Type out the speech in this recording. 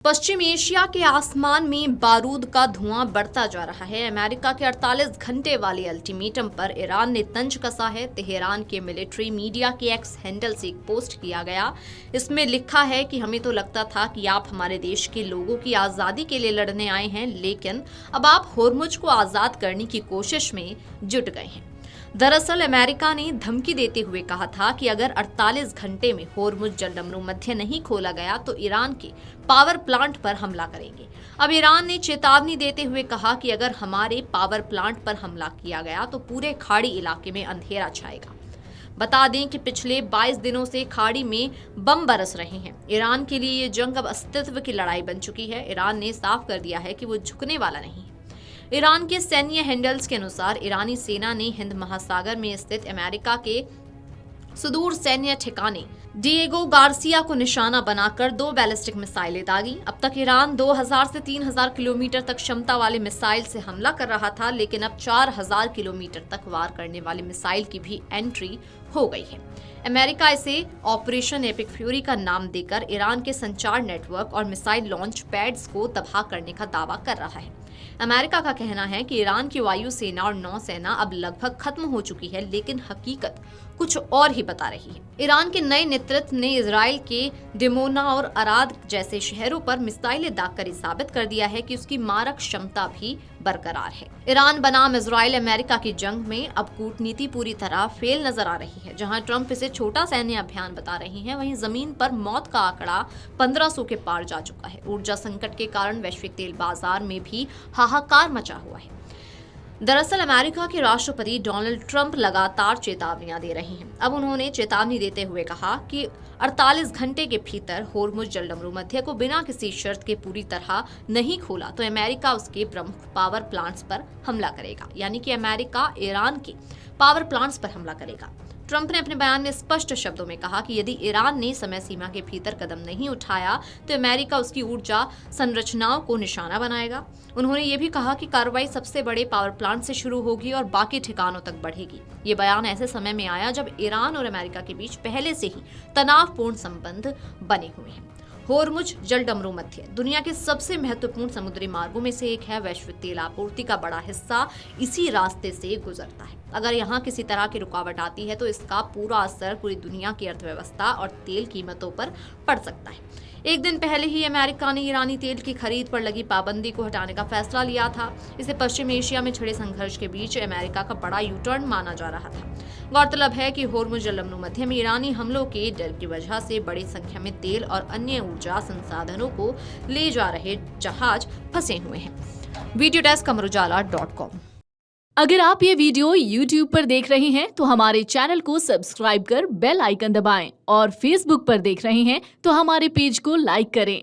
पश्चिम Asia के आसमान में बारूद का धुआं बढ़ता जा रहा है। अमेरिका के 48 घंटे वाले अल्टीमेटम पर ईरान ने तंज कसा है। तेहरान के मिलिट्री मीडिया के एक्स हैंडल से एक पोस्ट किया गया। इसमें लिखा है कि हमें तो लगता था कि आप हमारे देश के लोगों की आज़ादी के लिए लड़ने आए हैं, लेकिन अब आप होर्मुज को आज़ाद करने की कोशिश में जुट गए हैं। दरअसल अमेरिका ने धमकी देते हुए कहा था कि अगर 48 घंटे में होर्मुज जलडमरू मध्य नहीं खोला गया तो ईरान के पावर प्लांट पर हमला करेंगे। अब ईरान ने चेतावनी देते हुए कहा कि अगर हमारे पावर प्लांट पर हमला किया गया तो पूरे खाड़ी इलाके में अंधेरा छाएगा। बता दें कि पिछले 22 दिनों से खाड़ी में बम बरस रहे हैं। ईरान के लिए ये जंग अब अस्तित्व की लड़ाई बन चुकी है। ईरान ने साफ कर दिया है कि वो झुकने वाला नहीं है। ईरान के सैन्य हैंडल्स के अनुसार ईरानी सेना ने हिंद महासागर में स्थित अमेरिका के सुदूर सैन्य ठिकाने डिएगो गार्सिया को निशाना बनाकर 2 बैलिस्टिक मिसाइलें दागी। अब तक ईरान 2000 से 3000 किलोमीटर तक क्षमता वाले मिसाइल से हमला कर रहा था, लेकिन अब 4000 किलोमीटर तक वार करने वाली मिसाइल की भी एंट्री हो गई है। अमेरिका इसे ऑपरेशन एपिक फ्यूरी का नाम देकर ईरान के संचार नेटवर्क और मिसाइल लॉन्च पैड्स को तबाह करने का दावा कर रहा है। अमेरिका का कहना है कि ईरान की वायु सेना और नौसेना अब लगभग खत्म हो चुकी है, लेकिन हकीकत कुछ और ही बता रही है। ईरान के नए नेतृत्व ने इजराइल के डिमोना और अराद जैसे शहरों पर मिसाइलें दागकर साबित कर दिया है कि उसकी मारक क्षमता भी बरकरार है। ईरान बनाम इजराइल अमेरिका की जंग में अब कूटनीति पूरी तरह फेल नजर आ रही है। जहां ट्रंप इसे छोटा सैन्य अभियान बता रहे हैं, वहीं जमीन पर मौत का आंकड़ा 1500 के पार जा चुका है। ऊर्जा संकट के कारण वैश्विक तेल बाजार में भी हाहाकार मचा हुआ है। दरअसल अमेरिका के राष्ट्रपति डोनाल्ड ट्रंप लगातार चेतावनियां दे रहे हैं। अब उन्होंने चेतावनी देते हुए कहा कि 48 घंटे के भीतर होर्मुज जलडमरू मध्य को बिना किसी शर्त के पूरी तरह नहीं खोला तो अमेरिका उसके प्रमुख पावर प्लांट्स पर हमला करेगा। यानी कि अमेरिका ईरान के पावर प्लांट्स पर हमला करेगा। ट्रंप ने अपने बयान में स्पष्ट शब्दों में कहा कि यदि ईरान ने समय सीमा के भीतर कदम नहीं उठाया तो अमेरिका उसकी ऊर्जा संरचनाओं को निशाना बनाएगा। उन्होंने ये भी कहा कि कार्रवाई सबसे बड़े पावर प्लांट से शुरू होगी और बाकी ठिकानों तक बढ़ेगी। ये बयान ऐसे समय में आया जब ईरान और अमेरिका के बीच पहले से ही तनावपूर्ण संबंध बने हुए हैं। होर्मुज जलडमरू मध्य दुनिया के सबसे महत्वपूर्ण समुद्री मार्गों में से एक है। वैश्विक तेल आपूर्ति का बड़ा हिस्सा इसी रास्ते से गुजरता है। अगर यहाँ किसी तरह की रुकावट आती है तो इसका पूरा असर पूरी दुनिया की अर्थव्यवस्था और तेल कीमतों पर पड़ सकता है। एक दिन पहले ही अमेरिका ने ईरानी तेल की खरीद पर लगी पाबंदी को हटाने का फैसला लिया था। इसे पश्चिम एशिया में छिड़े संघर्ष के बीच अमेरिका का बड़ा यू टर्न माना जा रहा था। गौरतलब है कि होर्मुज जलडमरू मध्य में ईरानी हमलों के डर की वजह से बड़ी संख्या में तेल और अन्य ऊर्जा संसाधनों को ले जा रहे जहाज फंसे हुए हैं। Video desk Amarujala dot com. अगर आप ये वीडियो YouTube पर देख रहे हैं तो हमारे चैनल को सब्सक्राइब कर बेल आइकन दबाएं और Facebook पर देख रहे हैं तो हमारे पेज को लाइक करें।